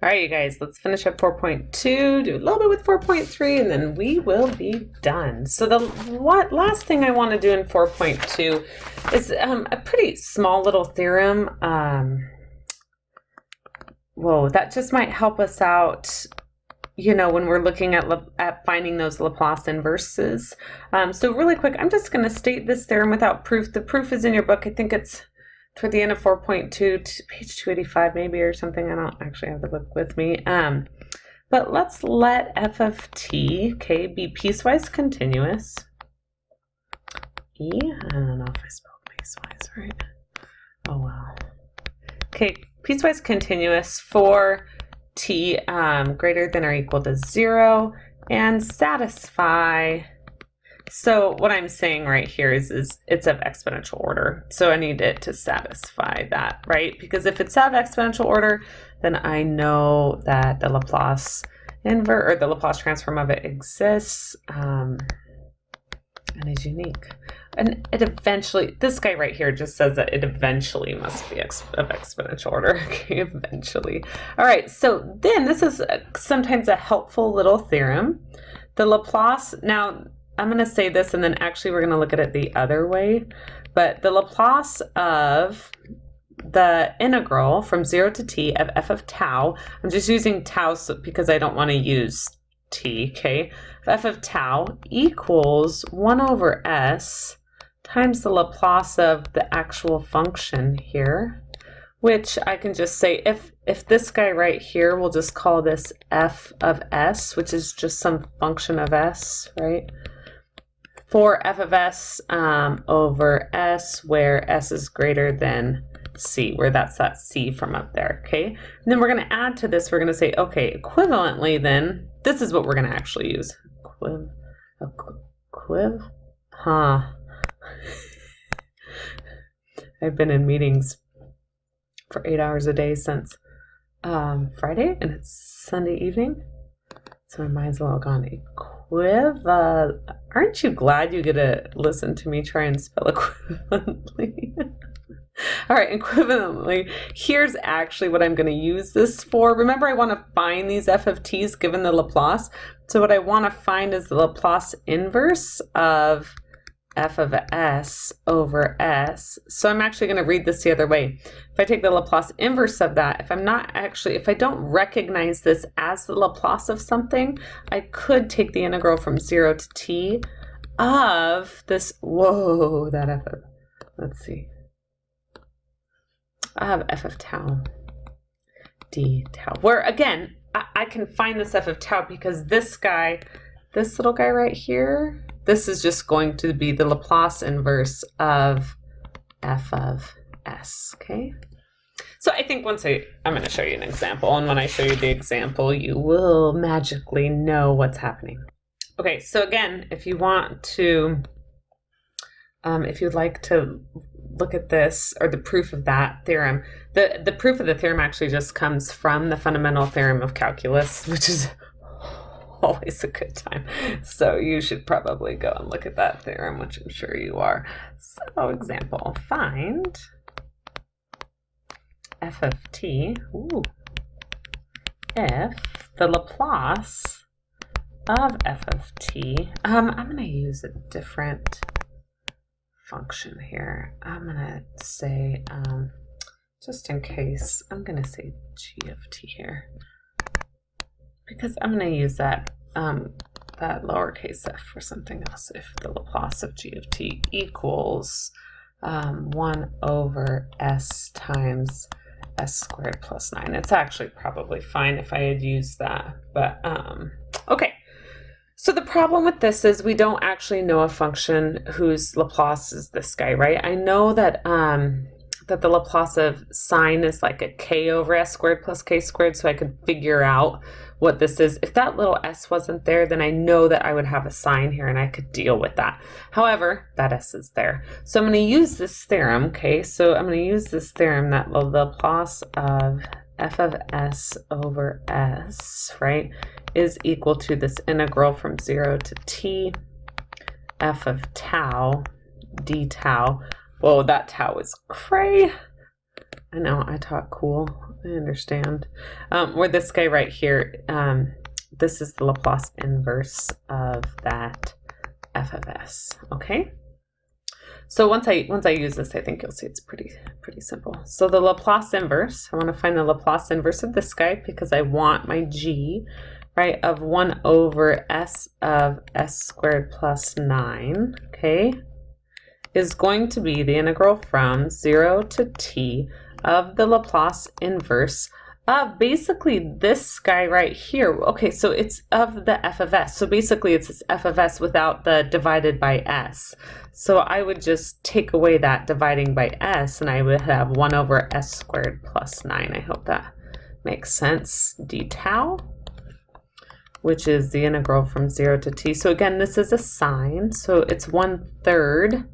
All right, you guys, let's finish up 4.2, do a little bit with 4.3, and then we will be done. So the last thing I want to do in 4.2 is a pretty small little theorem. Whoa, that just might help us out, you know, when we're looking at finding those Laplace inverses. So really quick, I'm just going to state this theorem without proof. The proof is in your book. I think it's toward the end of 4.2, page 285 maybe or something. I don't actually have the book with me. But let's let f of t, okay, be piecewise continuous. I don't know if I spelled piecewise right. Oh, wow. Okay, piecewise continuous for t greater than or equal to 0 and satisfy. So what I'm saying right here is it's of exponential order. So I need it to satisfy that, right? Because if it's of exponential order, then I know that the Laplace inverse or the Laplace transform of it exists and is unique. And it eventually, this guy right here just says that it eventually must be of exponential order. Okay, eventually. All right, so then this is sometimes a helpful little theorem. The Laplace, now, I'm going to say this and then actually we're going to look at it the other way. But the Laplace of the integral from 0 to t of f of tau, I'm just using tau because I don't want to use t, okay? F of tau equals 1 over s times the Laplace of the actual function here, which I can just say if this guy right here, we'll just call this f of s, which is just some function of s, right? For f of s over s, where s is greater than c, where that's that c from up there, okay? And then we're going to add to this, we're going to say, okay, equivalently then, this is what we're going to actually use. I've been in meetings for 8 hours a day since Friday, and it's Sunday evening, so my mind's a little gone. Aren't you glad you get to listen to me try and spell equivalently? All right, equivalently, here's actually what I'm going to use this for. Remember, I want to find these f of t's given the Laplace. So what I want to find is the Laplace inverse of f of s over s. So I'm actually going to read this the other way. If I take the Laplace inverse of that, if I don't recognize this as the Laplace of something, I could take the integral from 0 to t of this, that f of, let's see. I have f of tau, d tau, where again, I can find this f of tau because this little guy right here, this is just going to be the Laplace inverse of f of s, okay? So I think I'm going to show you an example, and when I show you the example, you will magically know what's happening. Okay, so again, if you want to, if you'd like to look at this, or the proof of that theorem, the proof of the theorem actually just comes from the fundamental theorem of calculus, which is always a good time. So you should probably go and look at that theorem, which I'm sure you are. So example, find f of t, if the Laplace of f of t, I'm going to use a different function here. I'm going to say, just in case, I'm going to say g of t here, because I'm going to use that that lowercase f for something else. If the Laplace of g of t equals 1 over s times s squared plus 9. It's actually probably fine if I had used that, but okay. So the problem with this is we don't actually know a function whose Laplace is this guy, right? I know that that the Laplace of sine is like a k over s squared plus k squared, so I could figure out what this is. If that little s wasn't there, then I know that I would have a sine here and I could deal with that. However, that s is there. So I'm going to use this theorem, okay? So I'm going to use this theorem that the Laplace of f of s over s, right, is equal to this integral from 0 to t f of tau d tau. Whoa, that tau is cray. I know, I talk cool. I understand. Or this guy right here, this is the Laplace inverse of that f of s, okay? So once I use this, I think you'll see it's pretty simple. So the Laplace inverse, I want to find the Laplace inverse of this guy because I want my g, right, of 1 over s of s squared plus 9, okay, is going to be the integral from 0 to t of the Laplace inverse of basically this guy right here. Okay, so it's of the f of s. So basically it's this f of s without the divided by s. So I would just take away that dividing by s and I would have 1 over s squared plus 9. I hope that makes sense. D tau, which is the integral from 0 to t. So again, this is a sine. So it's 1/3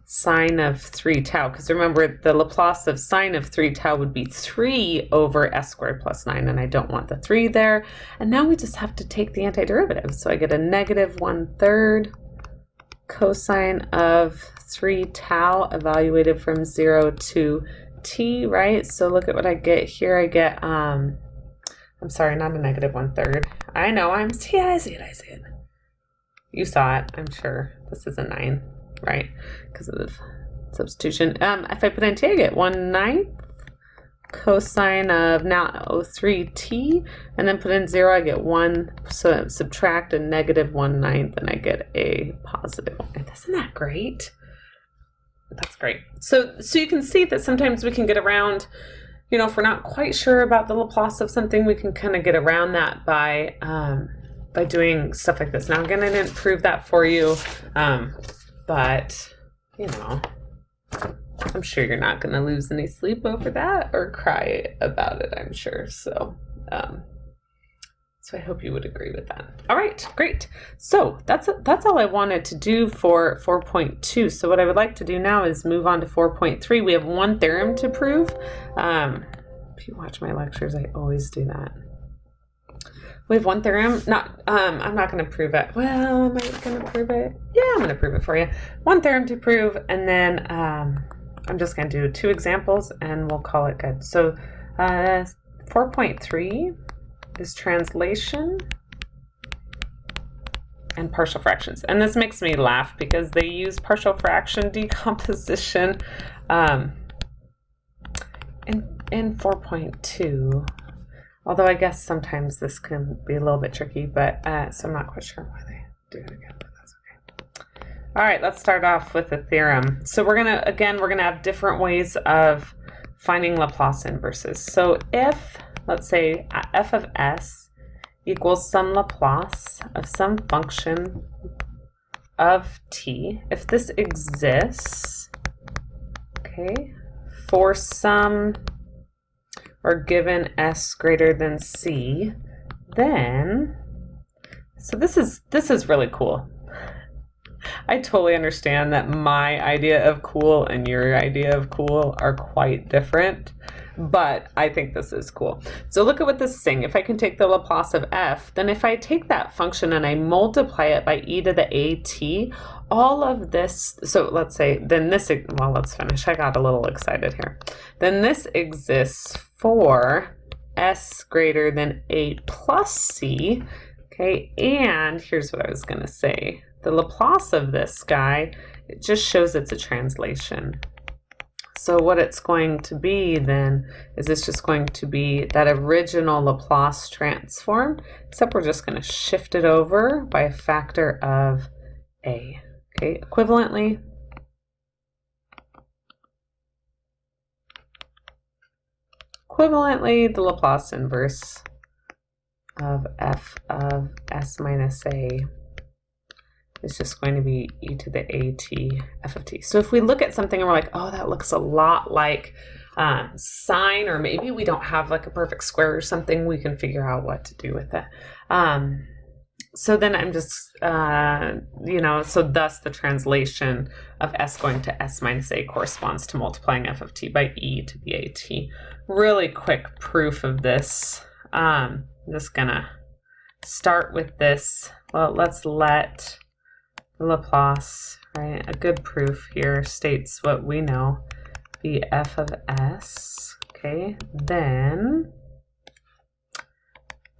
sine of 3 tau, because remember the Laplace of sine of 3 tau would be 3 over s squared plus 9, and I don't want the 3 there. And now we just have to take the antiderivative. So I get a negative 1/3 cosine of 3 tau evaluated from 0 to t, right? So look at what I get here. I get, I'm sorry, not a negative 1/3. I know, I see it. You saw it, I'm sure. This is a 9. Right, because of the substitution. If I put in t, I get 1/9 cosine of now 3t, and then put in 0, I get 1. So subtract a negative 1/9, and I get a positive 1. Isn't that great? That's great. So you can see that sometimes we can get around, you know, if we're not quite sure about the Laplace of something, we can kind of get around that by doing stuff like this. Now again, I didn't prove that for you. But, you know, I'm sure you're not going to lose any sleep over that or cry about it, I'm sure. So I hope you would agree with that. All right, great. So that's all I wanted to do for 4.2. So what I would like to do now is move on to 4.3. We have one theorem to prove. If you watch my lectures, I always do that. We have one theorem. I'm not going to prove it. Well, am I going to prove it? Yeah, I'm going to prove it for you. One theorem to prove, and then I'm just going to do 2 examples, and we'll call it good. So 4.3 is translation and partial fractions. And this makes me laugh because they use partial fraction decomposition in 4.2. Although I guess sometimes this can be a little bit tricky, but so I'm not quite sure why they do it again, but that's okay. All right, let's start off with the theorem. So we're gonna have different ways of finding Laplace inverses. So if, let's say, f of s equals some Laplace of some function of t, if this exists, okay, for some or given s greater than c, then, so this is really cool. I totally understand that my idea of cool and your idea of cool are quite different, but I think this is cool. So look at what this is saying. If I can take the Laplace of f, then if I take that function and I multiply it by e to the at, all of this, so let's say, then this, well, let's finish. I got a little excited here. Then this exists for s greater than 8 plus c, okay, and here's what I was going to say. The Laplace of this guy, it just shows it's a translation. So what it's going to be then is it's just going to be that original Laplace transform, except we're just going to shift it over by a factor of a. Okay, equivalently, the Laplace inverse of f of s minus a is just going to be e to the at f of t. So if we look at something and we're like, oh, that looks a lot like sine, or maybe we don't have like a perfect square or something, we can figure out what to do with it. So then I'm just, so thus the translation of s going to s minus a corresponds to multiplying f of t by e to the at. Really quick proof of this. I'm just going to start with this. Well, let's let the Laplace, right? A good proof here states what we know, be f of s. okay, then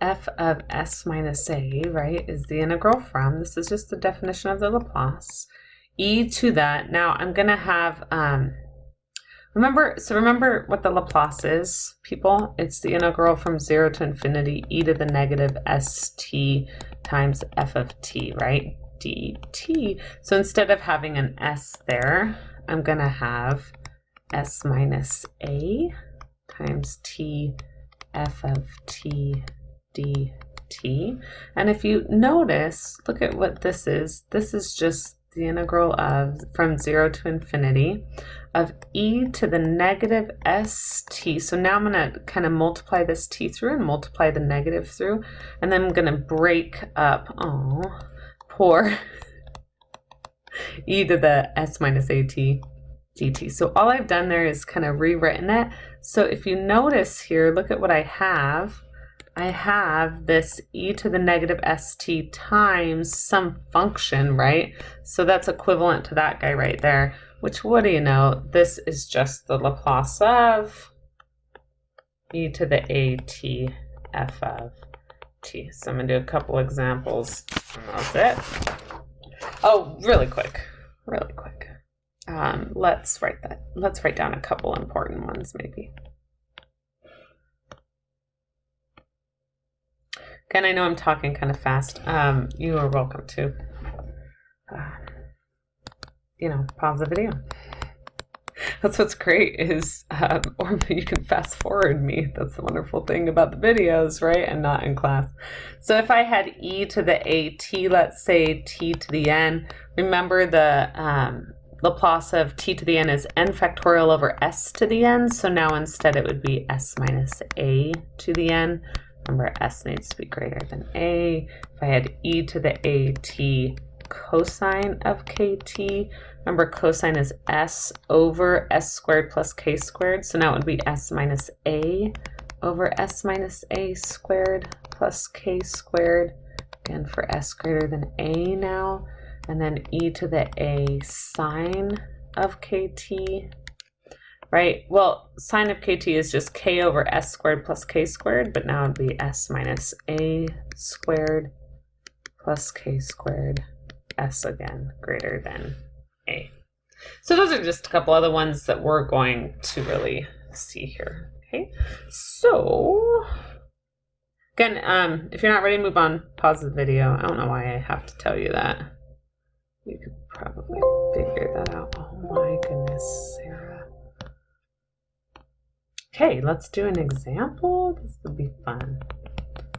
f of s minus a, right, is the integral from, this is just the definition of the Laplace, e to that. Now I'm going to have, remember what the Laplace is, people? It's the integral from 0 to infinity e to the negative st times f of t, right, dt. So instead of having an s there, I'm going to have s minus a times t f of t dt. And if you notice, look at what this is. This is just the integral of, from 0 to infinity, of e to the negative st. So now I'm going to kind of multiply this t through and multiply the negative through. And then I'm going to break up, oh, poor e to the s minus at dt. So all I've done there is kind of rewritten it. So if you notice here, look at what I have. I have this e to the negative st times some function, right? So that's equivalent to that guy right there, which, what do you know? This is just the Laplace of e to the at f of t. So I'm going to do a couple examples, and that's it. Oh, really quick. Let's write down a couple important ones maybe. Again, I know I'm talking kind of fast. You are welcome to, pause the video. That's what's great is, or you can fast forward me. That's the wonderful thing about the videos, right? And not in class. So if I had e to the at, let's say t to the n, remember the Laplace of t to the n is n factorial over s to the n. So now instead it would be s minus a to the n. Remember, s needs to be greater than a. If I had e to the at cosine of kt, remember cosine is s over s squared plus k squared. So now it would be s minus a over s minus a squared plus k squared. Again, for s greater than a now. And then e to the a sine of kt. Right, well, sine of kt is just k over s squared plus k squared, but now it'd be s minus a squared plus k squared, s again greater than a. So those are just a couple other ones that we're going to really see here. Okay, so again, if you're not ready to move on, pause the video. I don't know why I have to tell you that. You could probably figure that out. Oh my goodness, Sarah. Okay, let's do an example. This will be fun.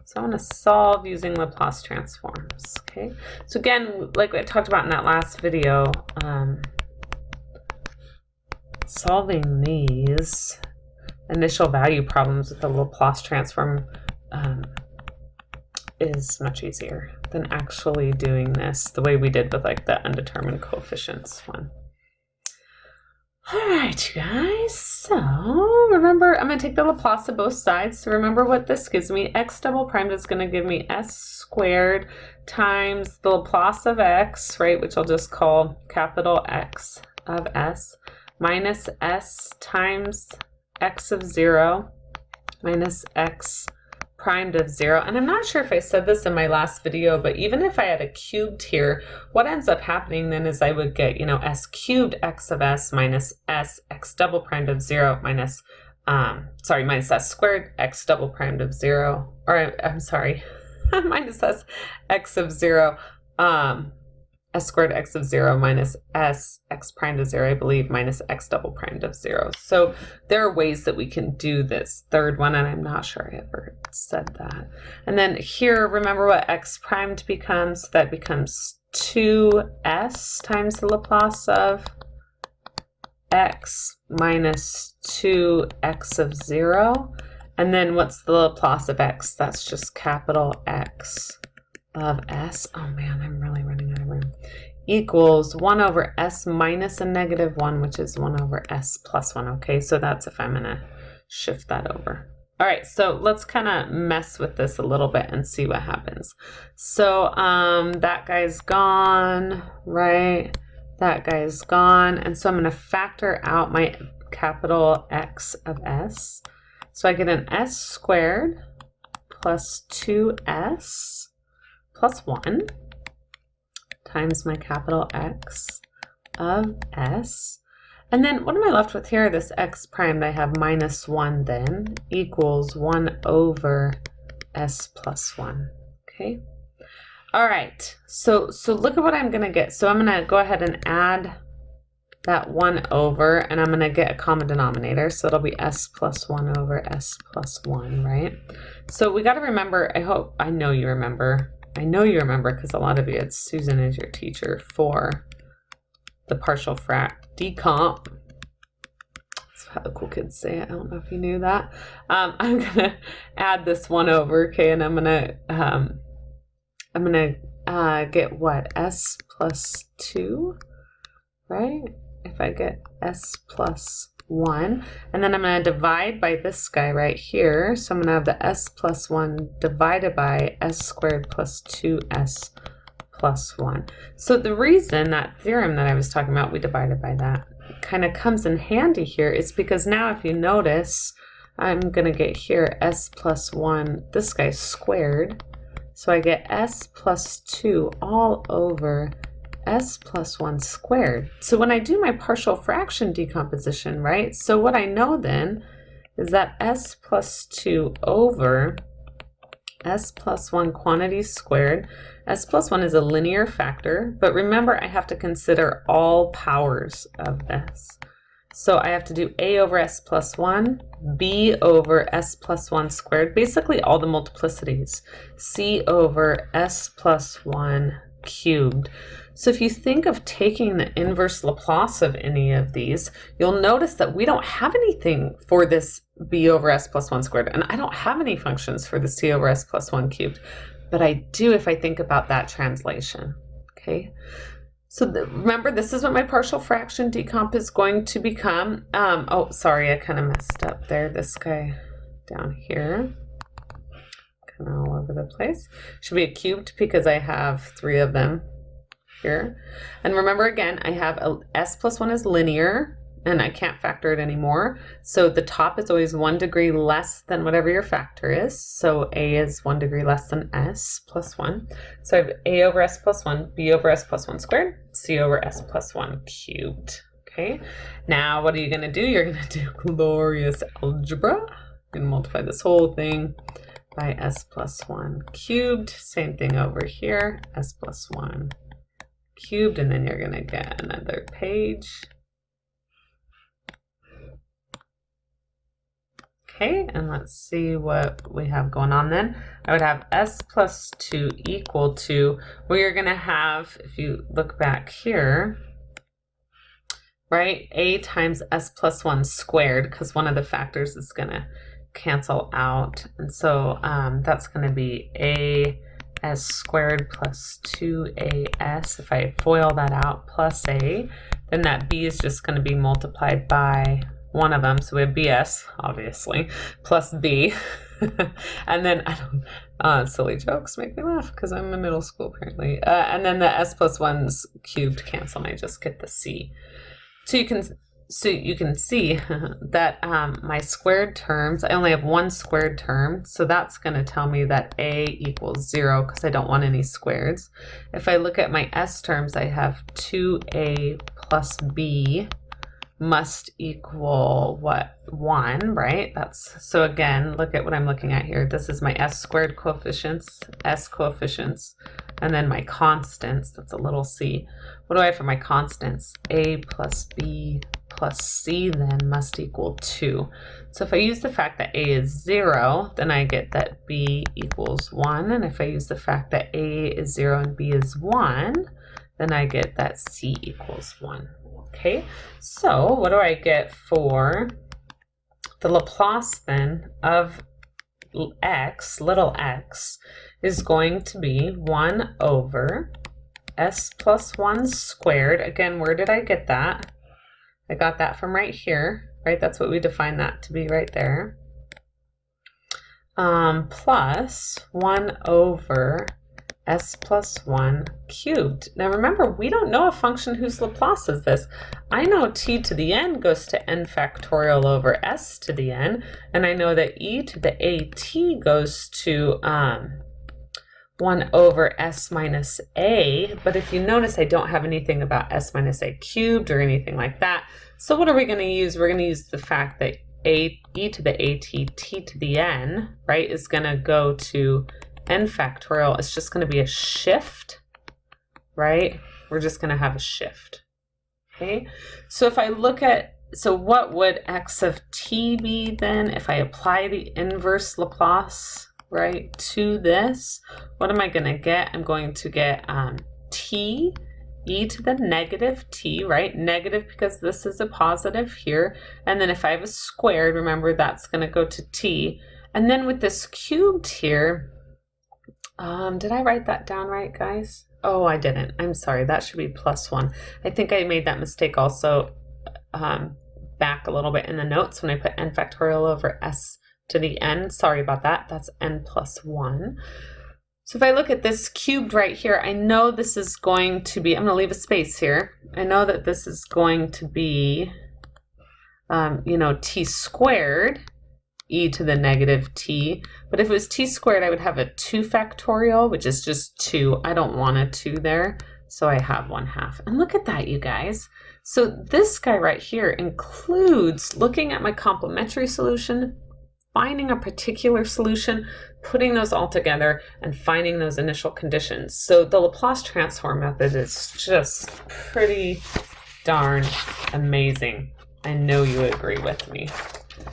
So I want to solve using Laplace transforms. Okay, so again, like I talked about in that last video, solving these initial value problems with the Laplace transform is much easier than actually doing this the way we did with like the undetermined coefficients one. All right, you guys, so remember, I'm going to take the Laplace of both sides. So remember what this gives me. X double primed is going to give me s squared times the Laplace of x, right, which I'll just call capital X of s, minus s times x of 0 minus x primed of 0. And I'm not sure if I said this in my last video, but even if I had a cubed here, what ends up happening then is I would get, s cubed x of s minus s x double primed of 0 minus, minus s squared x double primed of 0, or I'm sorry, minus s x of 0, s squared x of 0 minus s x primed of 0, I believe, minus x double primed of 0. So there are ways that we can do this third one, and I'm not sure I ever said that. And then here, remember what x primed becomes. That becomes 2s times the Laplace of x minus 2x of 0. And then what's the Laplace of x? That's just capital X of s, oh man, I'm really running out of room, equals 1 over s minus a negative 1, which is 1 over s plus 1. Okay, so that's if I'm going to shift that over. All right, so let's kind of mess with this a little bit and see what happens. So that guy's gone, right? That guy's gone. And so I'm going to factor out my capital X of s. So I get an s squared plus 2s plus 1 times my capital X of s. And then what am I left with here? This x prime that I have minus 1 then equals 1 over s plus 1. Okay. All right. So look at what I'm going to get. So I'm going to go ahead and add that 1 over, and I'm going to get a common denominator. So it'll be s plus 1 over s plus 1, right? So we got to remember, I know you remember because a lot of you had Susan as your teacher for the partial frac decomp. That's how the cool kids say it. I don't know if you knew that. I'm going to add this 1 over, okay, and I'm going to get what? S plus 2, right? If I get s plus 1, and then I'm going to divide by this guy right here. So I'm going to have the s plus 1 divided by s squared plus 2s plus 1. So the reason that theorem that I was talking about, we divided by that, kind of comes in handy here is because now if you notice, I'm going to get here s plus 1, this guy squared. So I get s plus 2 all over s plus 1 squared. So when I do my partial fraction decomposition, right, so what I know then is that s plus 2 over s plus 1 quantity squared. S plus 1 is a linear factor, but remember I have to consider all powers of this. So I have to do a over s plus 1, b over s plus 1 squared, basically all the multiplicities, c over s plus 1 cubed. So if you think of taking the inverse Laplace of any of these, you'll notice that we don't have anything for this b over s plus 1 squared, and I don't have any functions for this c over s plus 1 cubed, but I do if I think about that translation, okay? So remember, this is what my partial fraction decomp is going to become. Oh, sorry, I kind of messed up there. This guy down here, kind of all over the place. Should be a cubed because I have 3 of them here. And remember again, I have s plus 1 is linear, and I can't factor it anymore. So the top is always 1 degree less than whatever your factor is. So a is 1 degree less than s plus 1. So I have a over s plus 1, b over s plus 1 squared, c over s plus 1 cubed. Okay, now what are you going to do? You're going to do glorious algebra. You're going to multiply this whole thing by s plus 1 cubed. Same thing over here, s plus 1 cubed, and then you're going to get another page. Okay, and let's see what we have going on then. I would have s plus 2 equal to, well, you're going to have, if you look back here, right, a times s plus 1 squared, because one of the factors is going to cancel out. And so that's going to be a s squared plus 2as. If I FOIL that out, plus a, then that b is just going to be multiplied by one of them, so we have bs, obviously, plus b. And then, silly jokes make me laugh because I'm in middle school apparently. And then the s plus 1's cubed cancel, and I just get the c. So you can see that my squared terms, I only have 1 squared term, so that's going to tell me that a equals 0 because I don't want any squares. If I look at my s terms, I have 2a plus b must equal what? 1, right? So again, look at what I'm looking at here. This is my s squared coefficients, s coefficients, and then my constants, that's a little c. What do I have for my constants? A plus b plus c then must equal 2. So if I use the fact that a is 0, then I get that b equals 1. And if I use the fact that a is 0 and b is 1, then I get that c equals 1. Okay, so what do I get for the Laplace then of x, little x, is going to be 1 over s plus 1 squared. Again, where did I get that? I got that from right here, right? That's what we define that to be right there. Plus 1 over s plus 1 cubed. Now remember, we don't know a function whose Laplace is this. I know t to the n goes to n factorial over s to the n, and I know that e to the at goes to 1 over s minus a, but if you notice, I don't have anything about s minus a cubed or anything like that. So what are we going to use? We're going to use the fact that e to the at t to the n, right, is going to go to n factorial. It's just going to be a shift, right? We're just going to have a shift, okay? So if I look at, so what would x of t be then if I apply the inverse Laplace, right, to this? What am I going to get? I'm going to get t e to the negative t, right? Negative because this is a positive here. And then if I have a squared, remember that's going to go to t. And then with this cubed here, did I write that down right, guys? Oh, I didn't. I'm sorry. That should be plus 1. I think I made that mistake also back a little bit in the notes when I put n factorial over s to the n. Sorry about that. That's n plus 1. So if I look at this cubed right here, I know this is going to be, I'm going to leave a space here. I know that this is going to be, t squared, e to the negative t. But if it was t squared, I would have a 2 factorial, which is just 2. I don't want a 2 there, so I have 1/2. And look at that, you guys. So this guy right here includes looking at my complementary solution, finding a particular solution, putting those all together, and finding those initial conditions. So the Laplace transform method is just pretty darn amazing. I know you agree with me.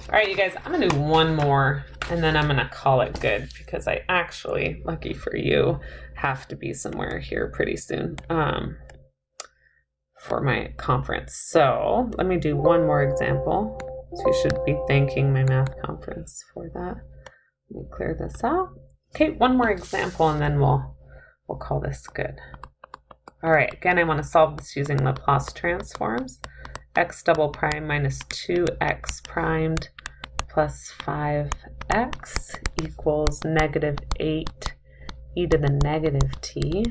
All right, you guys, I'm gonna do one more and then I'm gonna call it good because I actually, lucky for you, have to be somewhere here pretty soon for my conference. So let me do one more example. So you should be thanking my math conference for that. Let me clear this out. Okay, one more example and then we'll call this good. All right, again, I want to solve this using Laplace transforms. X double prime minus 2x primed plus 5x equals negative 8 e to the negative t,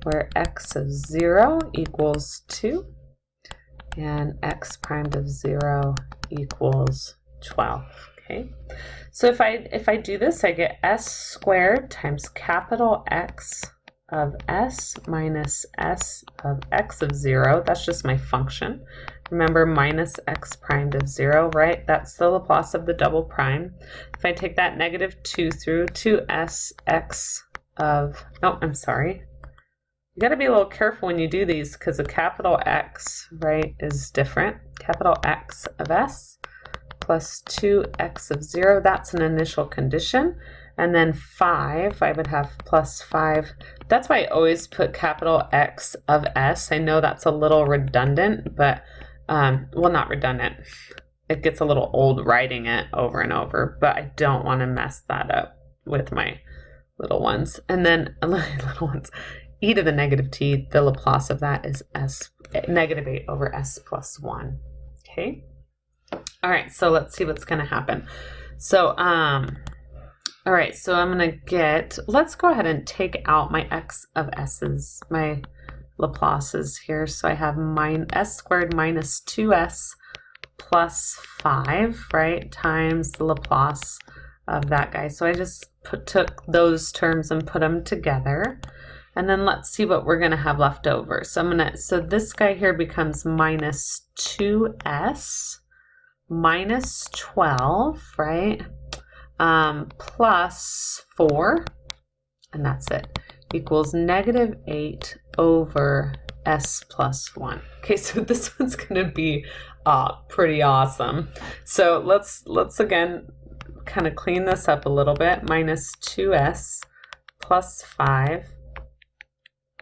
where x of 0 equals 2 and x primed of 0 equals 12. Okay, so if I do this, I get s squared times capital X of s minus s of x of 0. That's just my function. Remember, minus x primed of 0, right? That's the Laplace of the double prime. If I take that negative 2 through, 2s x of, oh, I'm sorry. You got to be a little careful when you do these because a capital X, right, is different. Capital X of s plus 2x of 0, that's an initial condition. And then 5, I would have plus 5. That's why I always put capital X of s. I know that's a little redundant, but, well, not redundant. It gets a little old writing it over and over, but I don't want to mess that up with my little ones. And then, little ones, e to the negative t, the Laplace of that is s, negative 8 over s plus 1. Okay? All right, so let's see what's going to happen. So, all right, so I'm going to get, let's go ahead and take out my x of s's, my Laplaces here. So I have s squared minus 2s plus 5, right, times the Laplace of that guy. So I just took those terms and put them together. And then let's see what we're going to have left over. So this guy here becomes minus 2s minus 12, right? Plus 4, and that's it, equals negative 8 over s plus 1. Okay, so this one's going to be pretty awesome. So let's again kind of clean this up a little bit. Minus 2s plus 5.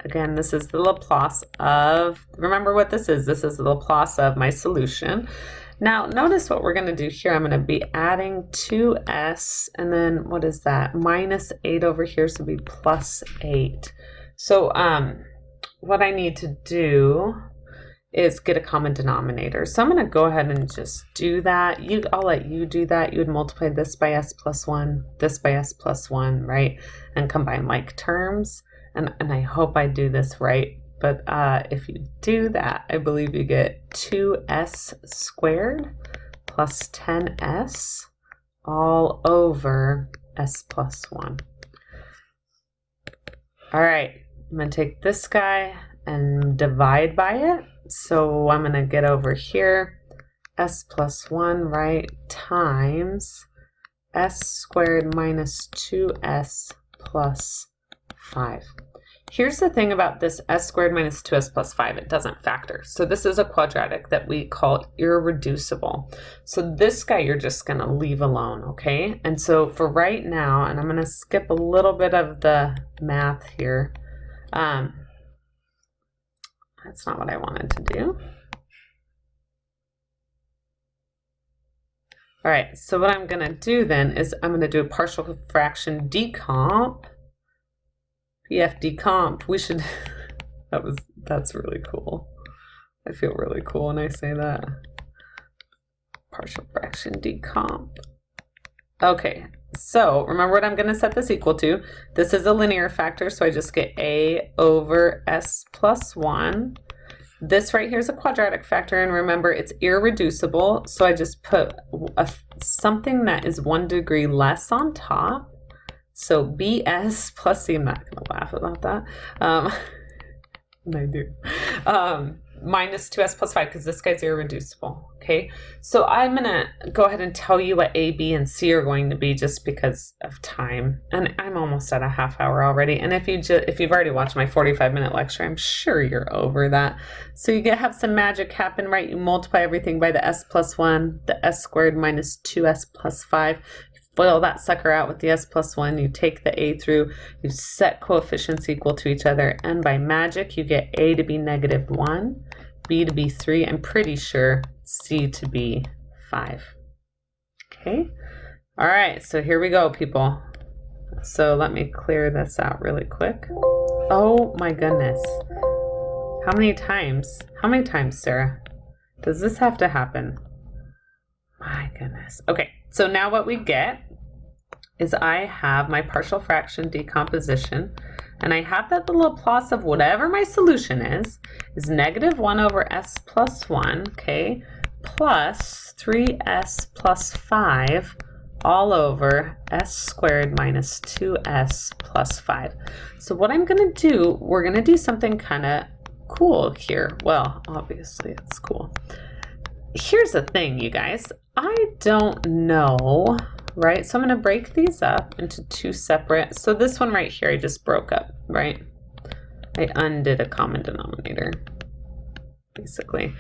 Again, this is the Laplace of, remember what this is. This is the Laplace of my solution. Now, notice what we're going to do here. I'm going to be adding 2s, and then what is that? Minus 8 over here, so it'll be plus 8. So what I need to do is get a common denominator. So I'm going to go ahead and just do that. I'll let you do that. You would multiply this by s plus 1, this by s plus 1, right? And combine like terms. and I hope I do this right, but if you do that, I believe you get 2s squared plus 10s all over s plus 1. All right, I'm going to take this guy and divide by it. So I'm going to get over here, s plus 1, right, times s squared minus 2s plus 5. Here's the thing about this s squared minus 2s plus 5, it doesn't factor. So this is a quadratic that we call irreducible. So this guy you're just going to leave alone, okay? And so for right now, and I'm going to skip a little bit of the math here. That's not what I wanted to do. All right, so what I'm going to do then is I'm going to do a partial fraction decomp. PF decomped. We should, that's really cool. I feel really cool when I say that. Partial fraction decomp. Okay, so remember what I'm going to set this equal to. This is a linear factor, so I just get a over s plus 1. This right here is a quadratic factor, and remember it's irreducible, so I just put something that is 1 degree less on top. So bs plus c, I'm not going to laugh about that. And I do. Minus 2s plus 5, because this guy's irreducible. Okay, so I'm going to go ahead and tell you what a, b, and c are going to be just because of time. And I'm almost at a half hour already. And if you've already watched my 45-minute lecture, I'm sure you're over that. So you have some magic happen, right? You multiply everything by the s plus 1, the s squared minus 2s plus 5. Foil that sucker out with the s plus 1, you take the a through, you set coefficients equal to each other, and by magic you get a to be -1, b to be 3, I'm pretty sure c to be 5. Okay, all right, so here we go, people. So let me clear this out really quick. Oh my goodness. How many times, Sarah, does this have to happen? My goodness. Okay, so now what we get is I have my partial fraction decomposition, and I have that the Laplace of whatever my solution is -1 over s plus 1, okay, plus 3s plus 5 all over s squared minus 2s plus 5. So what I'm going to do, we're going to do something kind of cool here. Well, obviously it's cool. Here's the thing, you guys. I don't know, right? So I'm going to break these up into two separate. So this one right here, I just broke up, right? I undid a common denominator, basically.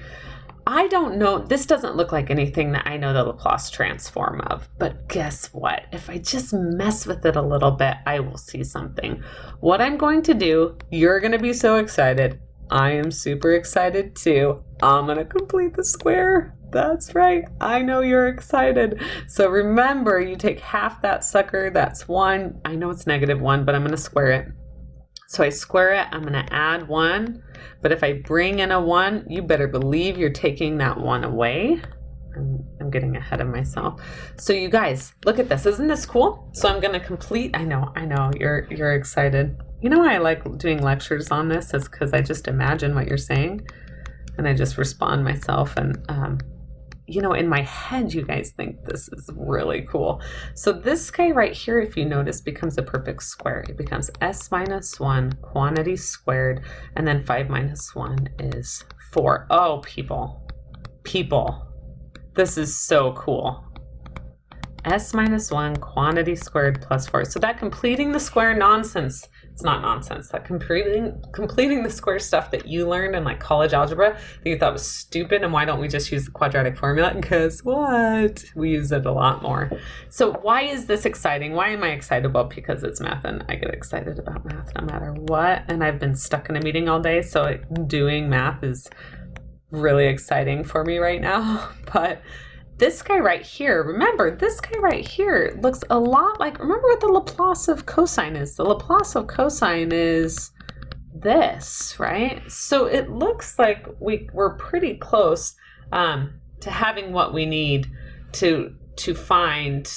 I don't know. This doesn't look like anything that I know the Laplace transform of. But guess what? If I just mess with it a little bit, I will see something. What I'm going to do, you're going to be so excited. I am super excited too. I'm going to complete the square. That's right. I know you're excited. So remember, you take half that sucker. That's 1. I know it's -1, but I'm going to square it. So I square it. I'm going to add 1. But if I bring in a 1, you better believe you're taking that 1 away. I'm getting ahead of myself. So you guys, look at this. Isn't this cool? So I'm going to complete. I know. You're excited. You know why I like doing lectures on this is because I just imagine what you're saying and I just respond myself. And, you know, in my head, you guys think this is really cool. So this guy right here, if you notice, becomes a perfect square. It becomes s minus 1 quantity squared, and then 5 minus 1 is 4. Oh, people, this is so cool. S minus 1 quantity squared plus 4. So that completing the square nonsense, it's not nonsense, that completing the square stuff that you learned in like college algebra that you thought was stupid, and why don't we just use the quadratic formula? Because what? We use it a lot more. So why is this exciting? Why am I excited? Well, because it's math, and I get excited about math no matter what. And I've been stuck in a meeting all day, so doing math is really exciting for me right now. But this guy right here, remember, this guy right here looks a lot like, remember what the Laplace of cosine is? The Laplace of cosine is this, right? So it looks like we're pretty close to having what we need to find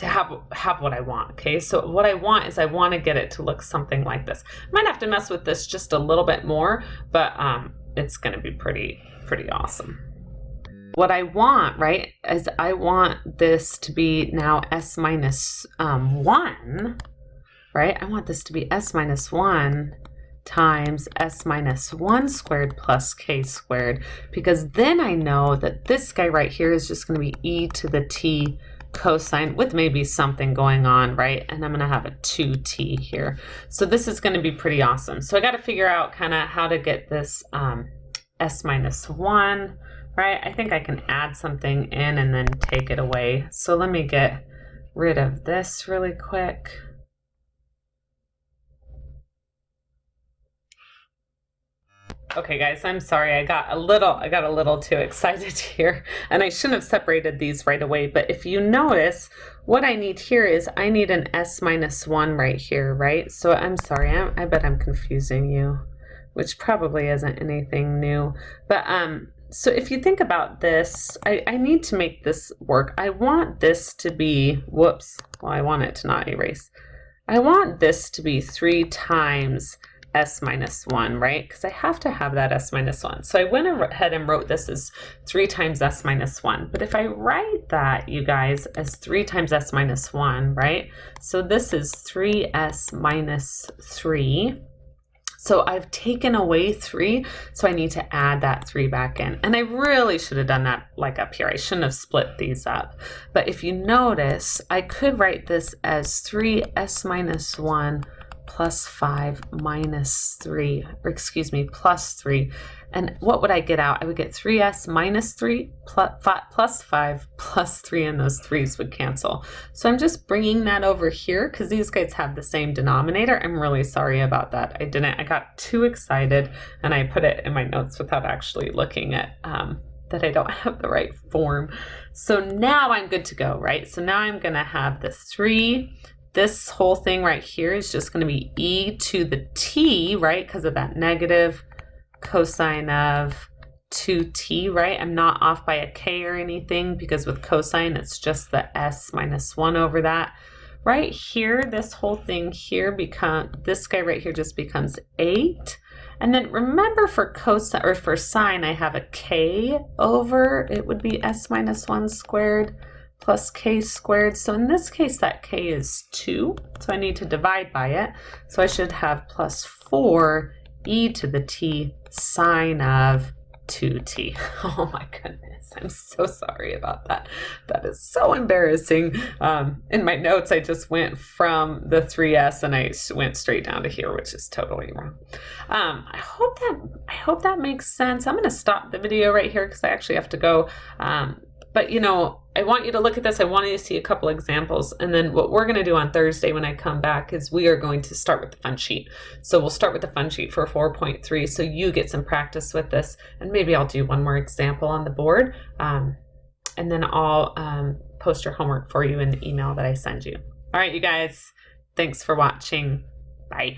have what I want. Okay, so what I want is I want to get it to look something like this. I might have to mess with this just a little bit more, but it's going to be pretty awesome. What I want, right, is I want this to be now s minus 1, right? I want this to be s minus 1 times s minus 1 squared plus k squared, because then I know that this guy right here is just going to be e to the t cosine with maybe something going on, right? And I'm going to have a 2t here. So this is going to be pretty awesome. So I got to figure out kind of how to get this s minus 1, right? I think I can add something in and then take it away. So let me get rid of this really quick. Okay guys, I'm sorry, I got a little too excited here, and I shouldn't have separated these right away, but if you notice, what I need here is I need an s minus 1 right here, right? So I'm sorry, I bet I'm confusing you, which probably isn't anything new, but so if you think about this, I need to make this work. I want this to be, whoops, well I want it to not erase. I want this to be 3 times s minus 1, right? Because I have to have that s minus 1. So I went ahead and wrote this as 3 times s minus 1. But if I write that, you guys, as 3 times s minus 1, right? So this is 3s minus 3. So I've taken away 3, so I need to add that 3 back in. And I really should have done that like up here. I shouldn't have split these up. But if you notice, I could write this as 3s minus 1 plus 5 minus 3, or excuse me, plus 3. And what would I get out? I would get 3s minus 3 plus 5 plus 3, and those 3's would cancel. So I'm just bringing that over here because these guys have the same denominator. I'm really sorry about that. I got too excited and I put it in my notes without actually looking at that I don't have the right form. So now I'm good to go, right? So now I'm going to have the 3. This whole thing right here is just going to be e to the t, right? Because of that negative cosine of 2t, right? I'm not off by a k or anything because with cosine, it's just the s minus 1 over that. Right here, this whole thing here this guy right here just becomes 8. And then remember for cosine or for sine, I have a k over, it would be s minus 1 squared plus k squared. So in this case, that k is 2. So I need to divide by it. So I should have plus 4 e to the t sine of 2t. Oh my goodness, I'm so sorry about that. That is so embarrassing. In my notes, I just went from the 3s and I went straight down to here, which is totally wrong. I hope that makes sense. I'm going to stop the video right here because I actually have to go. But you know, I want you to look at this. I want you to see a couple examples. And then what we're going to do on Thursday when I come back is we are going to start with the fun sheet. So we'll start with the fun sheet for 4.3 so you get some practice with this. And maybe I'll do one more example on the board. And then I'll post your homework for you in the email that I send you. All right, you guys. Thanks for watching. Bye.